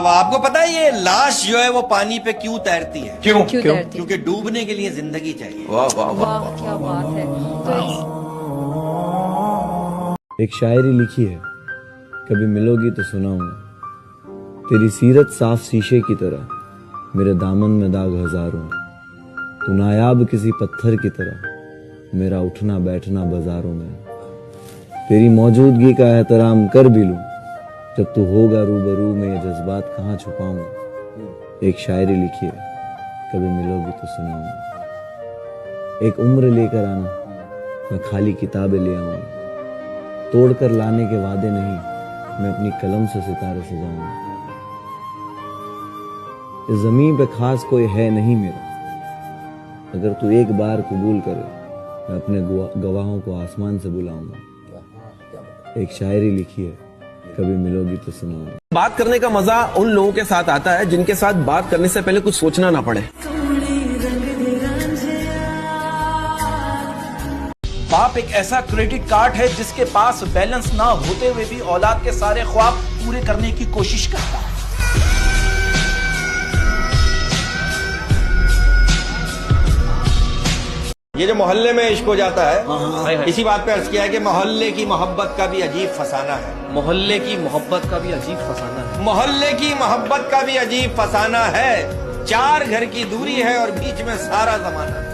वाह। आपको पता है ये लाश जो है वो पानी पे क्यों तैरती है? क्यों? क्योंकि डूबने के लिए जिंदगी चाहिए। वाह वाह वाह वाह क्या बात है। तो एक शायरी लिखी है, कभी मिलोगी तो सुनाऊंगा। तेरी सीरत साफ शीशे की तरह, मेरे दामन में दाग हजारों। तू नायाब किसी पत्थर की तरह, मेरा उठना बैठना बाजारों में। तेरी मौजूदगी का एहतराम कर भी लूं, जब तू होगा रूबरू में ये जज्बात कहाँ छुपाऊंगा। एक शायरी लिखी है, कभी मिलोगी तो सुनाऊंगा। एक उम्र लेकर आना, मैं खाली किताबें ले आऊंगा। तोड़कर लाने के वादे नहीं, मैं अपनी कलम से सितारे सजाऊंगा। इस जमीन पे खास कोई है नहीं मेरा, अगर तू एक बार कबूल करे, मैं अपने गवाहों को आसमान से बुलाऊंगा। एक शायरी लिखी है, कभी मिलोगी तो सुनाऊंगा। बात करने का मजा उन लोगों के साथ आता है जिनके साथ बात करने से पहले कुछ सोचना ना पड़े। बाप एक ऐसा क्रेडिट कार्ड है जिसके पास बैलेंस ना होते हुए भी औलाद के सारे ख्वाब पूरे करने की कोशिश करता है। ये जो मोहल्ले में इश्क हो जाता है, इसी बात पे अर्ज किया है कि मोहल्ले की मोहब्बत का भी अजीब फसाना है। मोहल्ले की मोहब्बत का भी अजीब फसाना है। मोहल्ले की मोहब्बत का भी अजीब फसाना है। 4 घर की दूरी है और बीच में सारा जमाना।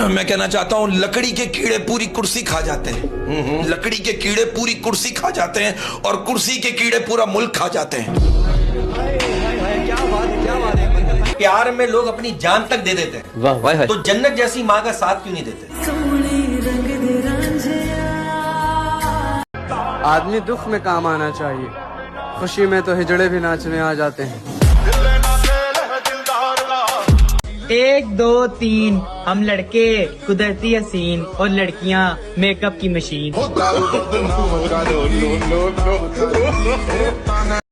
मैं कहना चाहता हूँ, लकड़ी के कीड़े पूरी कुर्सी खा जाते हैं। लकड़ी के कीड़े पूरी कुर्सी खा जाते हैं और कुर्सी के कीड़े पूरा मुल्क खा जाते हैं। क्या बात है, क्या बात है। प्यार में लोग अपनी जान तक दे देते हैं। वाह वाह। तो जन्नत जैसी माँ का साथ क्यों नहीं देते? आदमी दुख में काम आना चाहिए, खुशी में तो हिजड़े भी नाचने आ जाते हैं। 1 2 3 हम लड़के कुदरती हसीन और लड़कियां मेकअप की मशीन।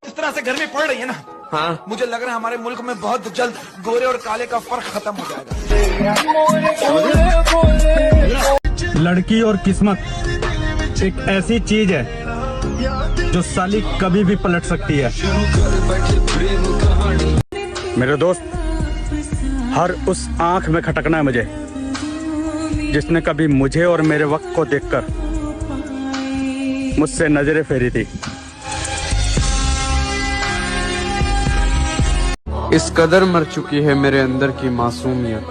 इस तरह से गर्मी पड़ रही है ना, हाँ, मुझे लग रहा है हमारे मुल्क में बहुत जल्द गोरे और काले का फर्क खत्म हो जाएगा। लड़की और किस्मत एक ऐसी चीज है जो साली कभी भी पलट सकती है। मेरे दोस्त, हर उस आंख में खटकना है मुझे जिसने कभी मुझे और मेरे वक्त को देखकर मुझसे नजरें फेरी थी। इस कदर मर चुकी है मेरे अंदर की मासूमियत,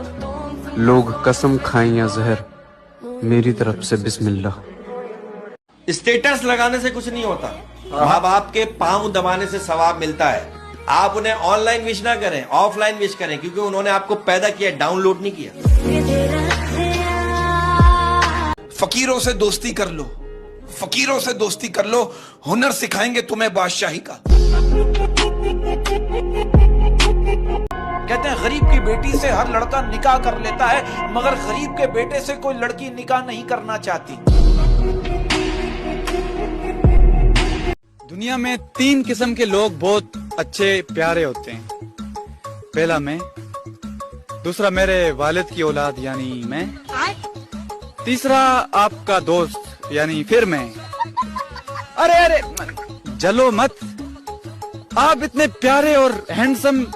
लोग कसम खाएं या जहर, मेरी तरफ से बिस्मिल्लाह। स्टेटस लगाने से कुछ नहीं होता, माँ बाप के पांव दबाने से सवाब मिलता है। आप उन्हें ऑनलाइन विश ना करें, ऑफलाइन विश करें, क्योंकि उन्होंने आपको पैदा किया, डाउनलोड नहीं किया। फकीरों से दोस्ती कर लो, फकीरों से दोस्ती कर लो, हुनर सिखाएंगे तुम्हें बादशाही का। कहते हैं गरीब की बेटी से हर लड़का निकाह कर लेता है, मगर गरीब के बेटे से कोई लड़की निकाह नहीं करना चाहती। दुनिया में 3 किस्म के लोग बहुत अच्छे प्यारे होते हैं। पहला मैं, दूसरा मेरे वालिद की औलाद यानी मैं, तीसरा आपका दोस्त यानी फिर मैं। अरे अरे जलो मत, आप इतने प्यारे और हैंडसम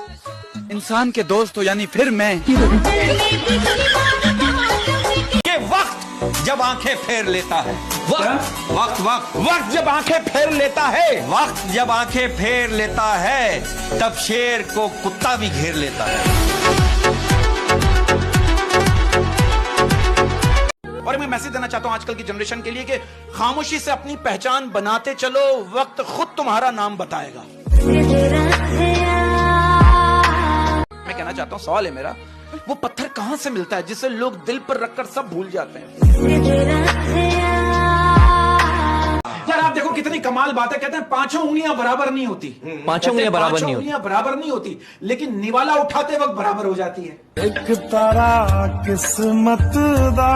इंसान के दोस्त हो यानी फिर मैं। ये वक्त जब आंखें फेर लेता है, वक्त जब आंखें फेर लेता है, वक्त जब आंखें फेर लेता है, तब शेर को कुत्ता भी घेर लेता है। और मैं मैसेज देना चाहता हूं आजकल की जनरेशन के लिए कि खामोशी से अपनी पहचान बनाते चलो, वक्त खुद तुम्हारा नाम बताएगा। मैं कहना चाहता हूं, सवाल है मेरा, वो पत्थर कहां से मिलता है जिसे लोग दिल पर रखकर सब भूल जाते हैं? यार आप देखो कितनी कमाल बात है। कहते हैं 5 उंगलियां बराबर नहीं होती, 5 उंगलियां बराबर नहीं होती, उंगलियां बराबर नहीं होती, लेकिन निवाला उठाते वक्त बराबर हो जाती है। एक तारा किस्मत दा।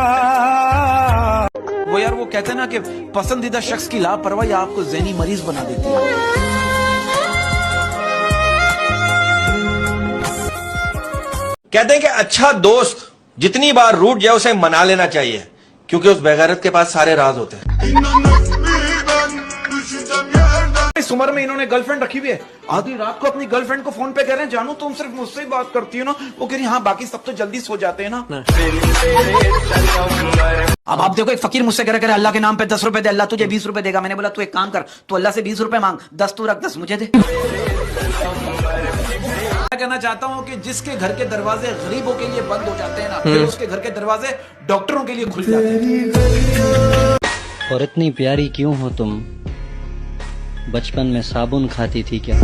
वो यार वो कहते हैं ना कि पसंदीदा शख्स की लापरवाही आपको ज़हनी मरीज बना देती है। कहते हैं कि अच्छा दोस्त जितनी बार रूठ जाए उसे मना लेना चाहिए, क्योंकि उस बेगैरत के पास सारे राज होते हैं। इस उम्र में इन्होंने गर्लफ्रेंड रखी हुई है, आधी रात को अपनी गर्लफ्रेंड को फोन पे कह रहे हैं जानू तुम सिर्फ मुझसे ही बात करती हो ना, वो कह रही हाँ बाकी सब तो जल्दी सो जाते हैं ना। अब आप देखो एक फकीर मुझसे कह रहे अल्लाह के नाम पे 10 रुपए दे, अल्लाह तुझे 20 रुपए देगा। मैंने बोला तू एक काम कर, तू अल्लाह से 20 रुपए मांग, 10 तू रख, 10 मुझे दे। मैं कहना चाहता हूँ कि जिसके घर के दरवाजे गरीबों के लिए बंद हो जाते हैं ना, फिर उसके घर के दरवाजे डॉक्टरों के लिए खुल जाते हैं। और इतनी प्यारी क्यों हो तुम, बचपन में साबुन खाती थी क्या?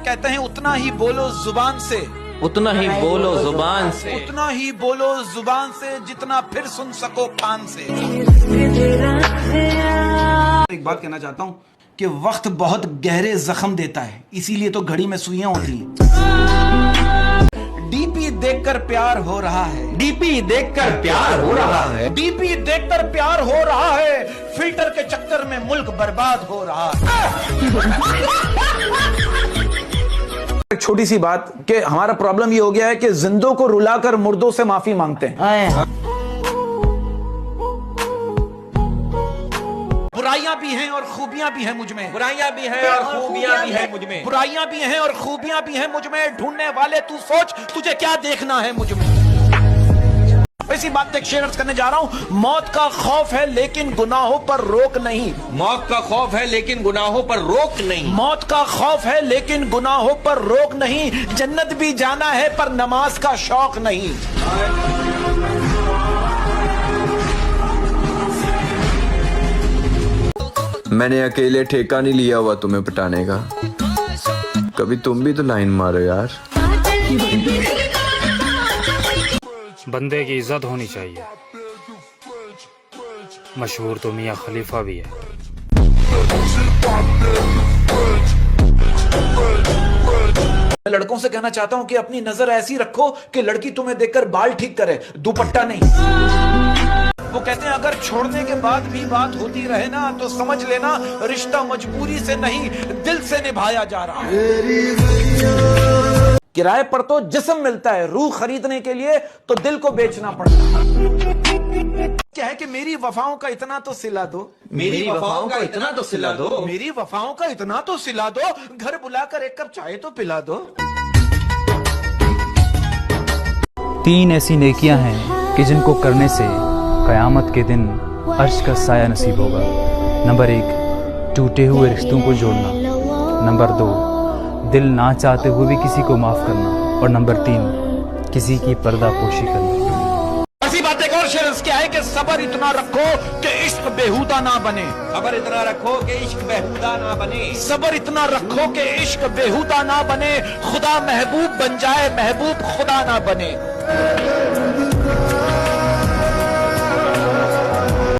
कहते हैं उतना ही बोलो जुबान से, उतना ही बोलो जुबान से, उतना ही बोलो जुबान से जितना फिर सुन सको कान से। एक बात कहना चाहता हूँ कि वक्त बहुत गहरे जख्म देता है, इसीलिए तो घड़ी में सुइयां होती हैं। डीपी देखकर प्यार हो रहा है, डीपी देखकर प्यार हो रहा है, डीपी देखकर प्यार हो रहा है, फिल्टर के चक्कर में मुल्क बर्बाद हो रहा है। एक छोटी सी बात कि हमारा प्रॉब्लम ये हो गया है कि जिंदों को रुलाकर मुर्दों से माफी मांगते हैं। बुराइयां भी हैं और खूबियां भी हैं मुझ में, बुराइयां भी हैं और खूबियां भी हैं मुझ में, बुराइयां भी हैं और खूबियां भी हैं मुझ में। ढूंढने वाले तू सोच तुझे क्या देखना है मुझ में। ऐसी बात एक शेयर करने जा रहा हूं, मौत का खौफ है लेकिन गुनाहों पर रोक नहीं। मौत का खौफ है लेकिन गुनाहों पर रोक नहीं, मौत का खौफ है लेकिन गुनाहों पर रोक नहीं। जन्नत भी जाना है पर नमाज का शौक नहीं। मैंने अकेले ठेका नहीं लिया हुआ तुम्हें पटाने का, कभी तुम भी तो लाइन मारो यार। बंदे की इज्जत होनी चाहिए, मशहूर तो मियां खलीफा भी है। मैं लड़कों से कहना चाहता हूं कि अपनी नजर ऐसी रखो कि लड़की तुम्हें देखकर बाल ठीक करे, दुपट्टा नहीं। वो कहते हैं अगर छोड़ने के बाद भी बात होती रहे ना तो समझ लेना रिश्ता मजबूरी से नहीं दिल से निभाया जा रहा है। किराए पर तो जिस्म मिलता है, रूह खरीदने के लिए तो दिल को बेचना पड़ता है। क्या है कि मेरी वफाओं का इतना तो सिला दो, मेरी वफाओं का इतना तो सिला दो, मेरी वफाओं का इतना तो सिला दो, घर बुलाकर एक कप चाय तो पिला दो। 3 ऐसी नेकियां हैं कि जिनको करने से कयामत के दिन अर्श का साया नसीब होगा। नंबर 1, टूटे हुए रिश्तों को जोड़ना। नंबर 2, दिल ना चाहते हुए भी किसी को माफ करना। और नंबर 3, किसी की पर्दापोशी करना। ऐसी बात एक और शेर क्या है कि सबर इतना रखो कि इश्क बेहुदा ना बने। सबर इतना रखो कि इश्क बेहुदा ना बने, सबर इतना रखो कि इश्क बेहुदा ना बने। खुदा महबूब बन जाए, महबूब खुदा ना बने।